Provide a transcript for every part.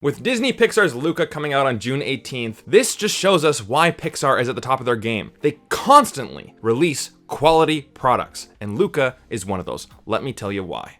With Disney Pixar's Luca coming out on June 18th, this just shows us why Pixar is at the top of their game. They constantly release quality products, and Luca is one of those. Let me tell you why.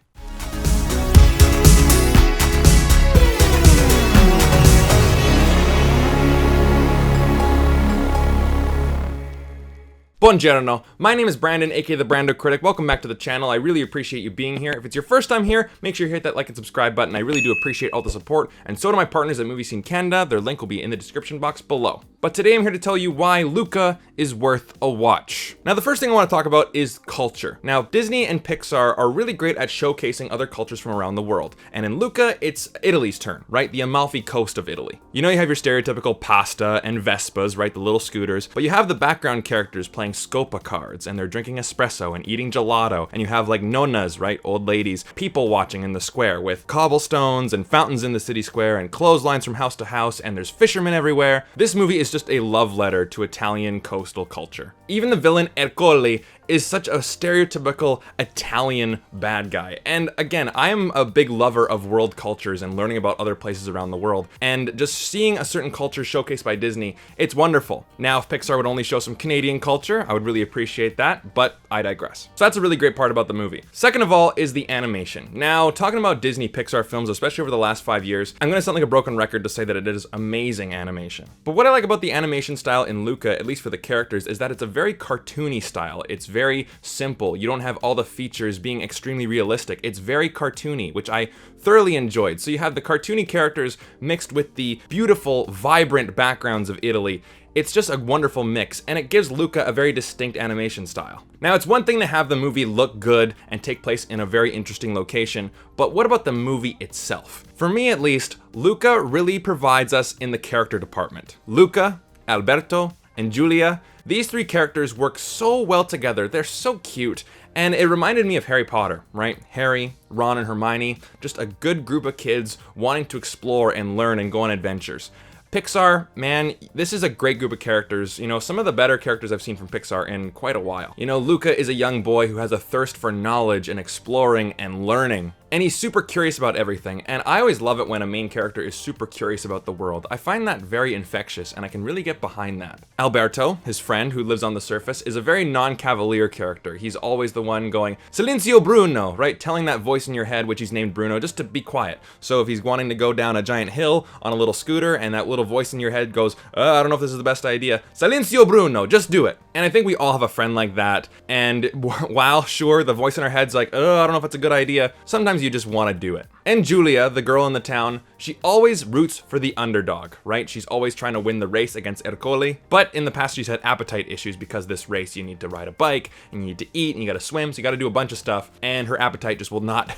Buongiorno, my name is Brandon, aka the BrandoCritic. Welcome back to the channel. I really appreciate you being here. If it's your first time here, make sure you hit that like and subscribe button. I really do appreciate all the support, and so do my partners at Movie Scene Canada. Their link will be in the description box below. But today I'm here to tell you why Luca is worth a watch. Now, the first thing I want to talk about is culture. Now, Disney and Pixar are really great at showcasing other cultures from around the world. And in Luca, it's Italy's turn, right? The Amalfi Coast of Italy. You know, you have your stereotypical pasta and Vespas, right? The little scooters, but you have the background characters playing Scopa cards, and they're drinking espresso and eating gelato, and you have like nonnas, right? Old ladies, people watching in the square with cobblestones and fountains in the city square and clotheslines from house to house, and there's fishermen everywhere. This movie is just a love letter to Italian coastal culture. Even the villain Ercole is such a stereotypical Italian bad guy. And again, I am a big lover of world cultures and learning about other places around the world, and just seeing a certain culture showcased by Disney, it's wonderful. Now, if Pixar would only show some Canadian culture, I would really appreciate that, but I digress. So that's a really great part about the movie. Second of all is the animation. Now, talking about Disney Pixar films, especially over the last 5 years, I'm gonna sound like a broken record to say that it is amazing animation. But what I like about the animation style in Luca, at least for the characters, is that it's a very cartoony style. It's very simple. You don't have all the features being extremely realistic. It's very cartoony, which I thoroughly enjoyed. So you have the cartoony characters mixed with the beautiful, vibrant backgrounds of Italy. It's just a wonderful mix, and it gives Luca a very distinct animation style. Now, it's one thing to have the movie look good and take place in a very interesting location, but what about the movie itself? For me at least, Luca really provides us in the character department. Luca, Alberto, and Giulia, these three characters work so well together. They're so cute, and it reminded me of Harry Potter, right? Harry, Ron, and Hermione, just a good group of kids wanting to explore and learn and go on adventures. Pixar, man, this is a great group of characters. You know, some of the better characters I've seen from Pixar in quite a while. You know, Luca is a young boy who has a thirst for knowledge and exploring and learning. And he's super curious about everything, and I always love it when a main character is super curious about the world. I find that very infectious, and I can really get behind that. Alberto, his friend who lives on the surface, is a very non-cavalier character. He's always the one going, "Silenzio Bruno," right? Telling that voice in your head, which he's named Bruno, just to be quiet. So if he's wanting to go down a giant hill on a little scooter, and that little voice in your head goes, I don't know if this is the best idea. "Silenzio Bruno," just do it. And I think we all have a friend like that, and while sure, the voice in our head's like, I don't know if it's a good idea, sometimes you just want to do it. And Giulia, the girl in the town, she always roots for the underdog, right? She's always trying to win the race against Ercole, but in the past she's had appetite issues because this race you need to ride a bike, and you need to eat, and you gotta swim, so you gotta do a bunch of stuff, and her appetite just will not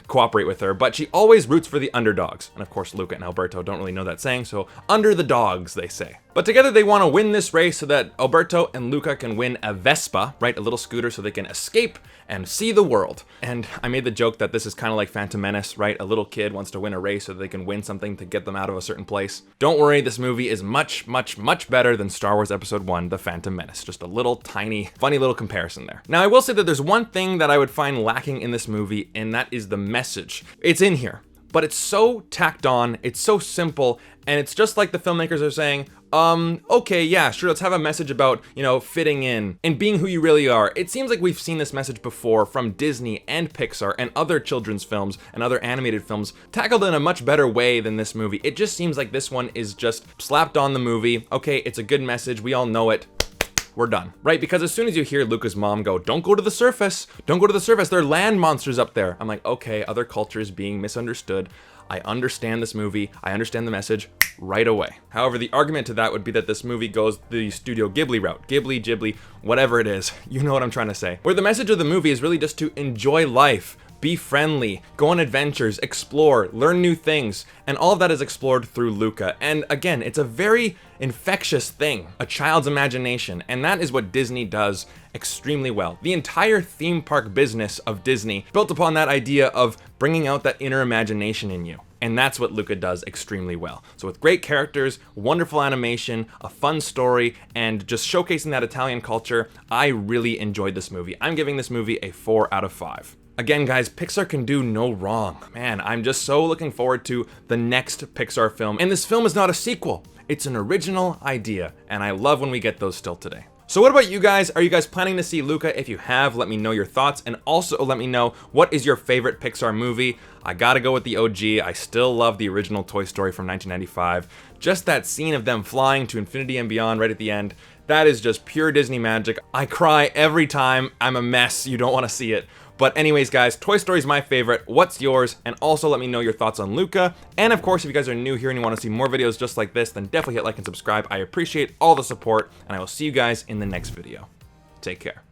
cooperate with her, but she always roots for the underdogs. And of course, Luca and Alberto don't really know that saying, so under the dogs, they say. But together they want to win this race so that Alberto and Luca can win a Vespa, right? A little scooter so they can escape and see the world. And I made the joke that this is kind of like Phantom Menace, right? A little kid wants to win a race so they can win something to get them out of a certain place. Don't worry, this movie is much, much, much better than Star Wars Episode 1, The Phantom Menace. Just a little tiny, funny little comparison there. Now, I will say that there's one thing that I would find lacking in this movie, and that is the message. It's in here, but it's so tacked on, it's so simple, and it's just like the filmmakers are saying, okay, yeah, sure, let's have a message about, you know, fitting in and being who you really are. It seems like we've seen this message before from Disney and Pixar and other children's films and other animated films tackled in a much better way than this movie. It just seems like this one is just slapped on the movie. Okay, it's a good message, we all know it. We're done, right? Because as soon as you hear Luca's mom go, "Don't go to the surface, don't go to the surface, there are land monsters up there." I'm like, okay, other cultures being misunderstood. I understand this movie, I understand the message right away. However, the argument to that would be that this movie goes the Studio Ghibli route. Ghibli, whatever it is, you know what I'm trying to say. Where the message of the movie is really just to enjoy life, be friendly, go on adventures, explore, learn new things, and all of that is explored through Luca. And again, it's a very infectious thing, a child's imagination, and that is what Disney does extremely well. The entire theme park business of Disney built upon that idea of bringing out that inner imagination in you. And that's what Luca does extremely well. So with great characters, wonderful animation, a fun story, and just showcasing that Italian culture, I really enjoyed this movie. I'm giving this movie a 4 out of 5. Again, guys, Pixar can do no wrong. Man, I'm just so looking forward to the next Pixar film. And this film is not a sequel, it's an original idea, and I love when we get those still today. So what about you guys? Are you guys planning to see Luca? If you have, let me know your thoughts, and also let me know what is your favorite Pixar movie. I gotta go with the OG. I still love the original Toy Story from 1995. Just that scene of them flying to infinity and beyond right at the end, that is just pure Disney magic. I cry every time. I'm a mess. You don't want to see it. But anyways, guys, Toy Story is my favorite. What's yours? And also let me know your thoughts on Luca. And of course, if you guys are new here and you want to see more videos just like this, then definitely hit like and subscribe. I appreciate all the support, and I will see you guys in the next video. Take care.